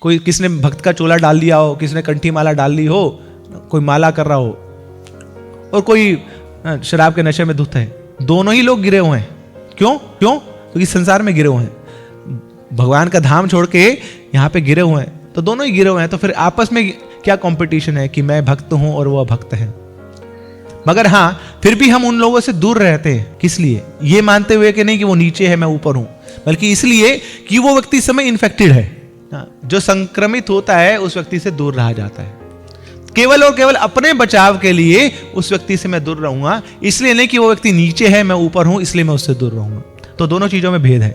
कोई किसने भक्त का चोला डाल दिया हो, किसने कंठी माला डाल ली हो, कोई माला कर रहा हो, और कोई शराब के नशे में धुत है, दोनों ही लोग गिरे हुए हैं। क्यों? क्योंकि संसार में गिरे हुए हैं, भगवान का धाम छोड़ के यहाँ पे गिरे हुए हैं, तो दोनों ही गिरे हुए हैं। तो फिर आपस में क्या कंपटीशन है कि मैं भक्त हूं और वो अभक्त है। मगर हाँ, फिर भी हम उन लोगों से दूर रहते हैं। किस लिए? ये मानते हुए कि नहीं कि वो नीचे है, मैं ऊपर हूं, बल्कि इसलिए कि वो व्यक्ति इस समय इन्फेक्टेड है। जो संक्रमित होता है उस व्यक्ति से दूर रहा जाता है। केवल और केवल अपने बचाव के लिए उस व्यक्ति से मैं दूर रहूंगा, इसलिए नहीं कि वो व्यक्ति नीचे है, मैं ऊपर हूं, इसलिए मैं उससे दूर रहूंगा। तो दोनों चीजों में भेद है।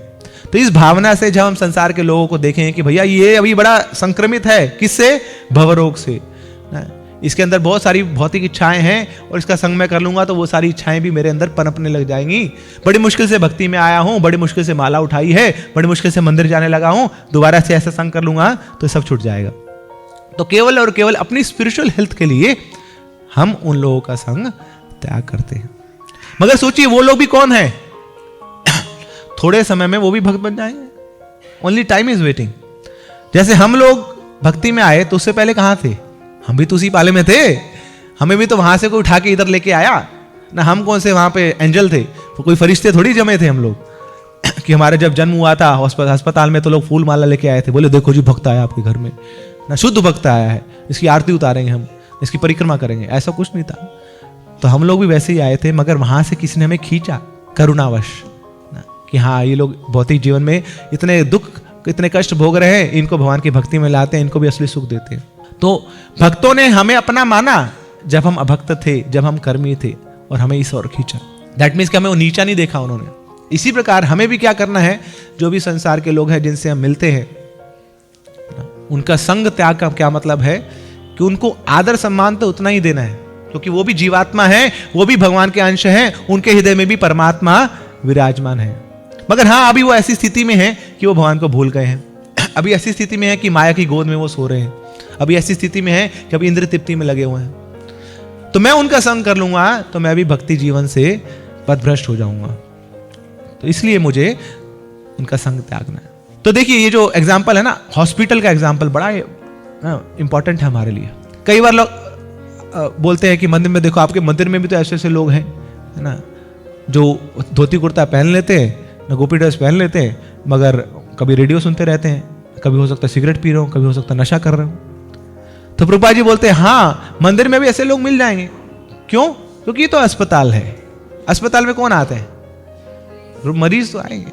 तो इस भावना से जब हम संसार के लोगों को देखें कि भैया ये अभी बड़ा संक्रमित है, किससे? भवरोग से। इसके अंदर बहुत सारी भौतिक इच्छाएं हैं और इसका संग मैं कर लूंगा तो वो सारी इच्छाएं भी मेरे अंदर पनपने लग जाएंगी। बड़ी मुश्किल से भक्ति में आया हूं, बड़ी मुश्किल से माला उठाई है, बड़ी मुश्किल से मंदिर जाने लगा हूं, दोबारा से ऐसा संग कर लूंगा तो सब छूट जाएगा। तो केवल और केवल अपनी स्पिरिचुअल हेल्थ के लिए हम उन लोगों का संग त्याग करते हैं। मगर सोचिए वो लोग भी कौन है? थोड़े समय में वो भी भक्त बन जाएंगे। Only time is waiting. जैसे हम लोग भक्ति में आए तो उससे पहले कहां थे? हम भी तो उसी पाले में थे। हमें भी तो वहां से कोई उठा के इधर लेके आया ना। हम कौन से वहां पे एंजल थे? तो कोई फरिश्ते थोड़ी जमे थे हम लोग कि हमारे जब जन्म हुआ था अस्पताल में तो लोग फूल माला लेके आए थे, बोले देखो जी भक्त आया आपके घर में ना, शुद्ध भक्त आया है, इसकी आरती उतारेंगे, हम इसकी परिक्रमा करेंगे। ऐसा कुछ नहीं था। तो हम लोग भी वैसे ही आए थे, मगर वहां से किसी ने हमें खींचा करुणावश कि हाँ ये लोग भौतिक जीवन में इतने दुख, इतने कष्ट भोग रहे हैं, इनको भगवान की भक्ति में लाते हैं, इनको भी असली सुख देते हैं। तो भक्तों ने हमें अपना माना जब हम अभक्त थे, जब हम कर्मी थे, और हमें इस ओर खींचा। दैट मीन्स कि हमें वो नीचा नहीं देखा उन्होंने। इसी प्रकार हमें भी क्या करना है? जो भी संसार के लोग हैं जिनसे हम मिलते हैं, उनका संग त्याग का क्या मतलब है? कि उनको आदर सम्मान तो उतना ही देना है, क्योंकि वो भी जीवात्मा है, वो भी भगवान के अंश हैं, उनके हृदय में भी परमात्मा विराजमान है। मगर हाँ, अभी वो ऐसी स्थिति में है कि वो भगवान को भूल गए हैं। अभी ऐसी स्थिति में है कि माया की गोद में वो सो रहे हैं। अभी ऐसी स्थिति में है कि अभी इंद्र तृप्ति में लगे हुए हैं। तो मैं उनका संग कर लूंगा तो मैं भी भक्ति जीवन से पथभ्रष्ट हो जाऊंगा। तो इसलिए मुझे उनका संग त्यागना है। तो देखिए ये जो एग्जाम्पल है ना, हॉस्पिटल का एग्जाम्पल बड़ा इंपॉर्टेंट है हमारे लिए। कई बार लोग बोलते हैं कि मंदिर में देखो, आपके मंदिर में भी तो ऐसे ऐसे लोग हैं, है ना, जो धोती कुर्ता पहन लेते हैं, ना गोपी ड्रेस पहन लेते हैं, मगर कभी रेडियो सुनते रहते हैं, कभी हो सकता है सिगरेट पी रहे हो, कभी हो सकता है नशा कर रहे हो। तो प्रभुपाद जी बोलते हैं हाँ, मंदिर में भी ऐसे लोग मिल जाएंगे। क्यों? क्योंकि ये तो अस्पताल है। अस्पताल में कौन आते हैं? मरीज तो आएंगे,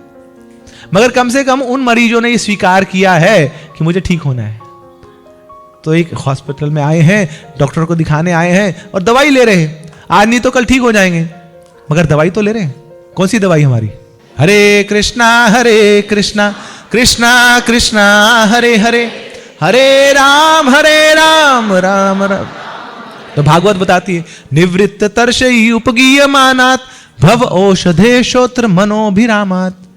मगर कम से कम उन मरीजों ने ये स्वीकार किया है कि मुझे ठीक होना है। तो एक हॉस्पिटल में आए हैं, डॉक्टर को दिखाने आए हैं और दवाई ले रहे हैं। आज नहीं तो कल ठीक हो जाएंगे, मगर दवाई तो ले रहे हैं। कौन सी दवाई हमारी? हरे कृष्णा कृष्णा कृष्णा हरे हरे, हरे राम राम राम। तो भागवत बताती है, निवृत्त तर्षयि उपगीयमानात् भव औषधे श्रोत्र मनोभिरामात्।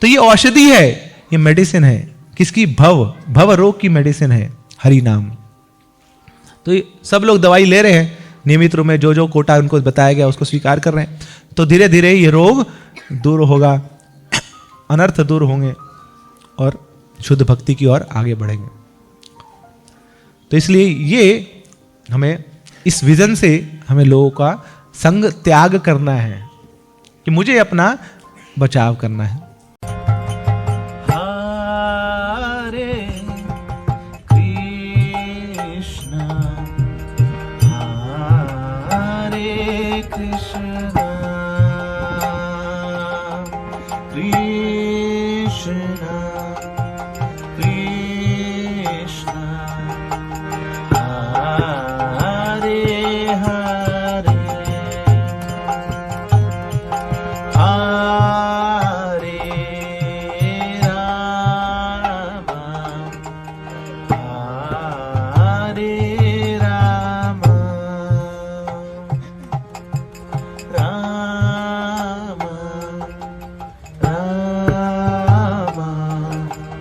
तो ये औषधि है, ये मेडिसिन है। किसकी? भव रोग की मेडिसिन है हरि नाम। तो ये सब लोग दवाई ले रहे हैं नियमित रूप में, जो जो कोटा उनको बताया गया उसको स्वीकार कर रहे हैं। तो धीरे धीरे ये रोग दूर होगा, अनर्थ दूर होंगे और शुद्ध भक्ति की ओर आगे बढ़ेंगे। तो इसलिए ये हमें इस विजन से हमें लोगों का संग त्याग करना है कि मुझे अपना बचाव करना है। Krishna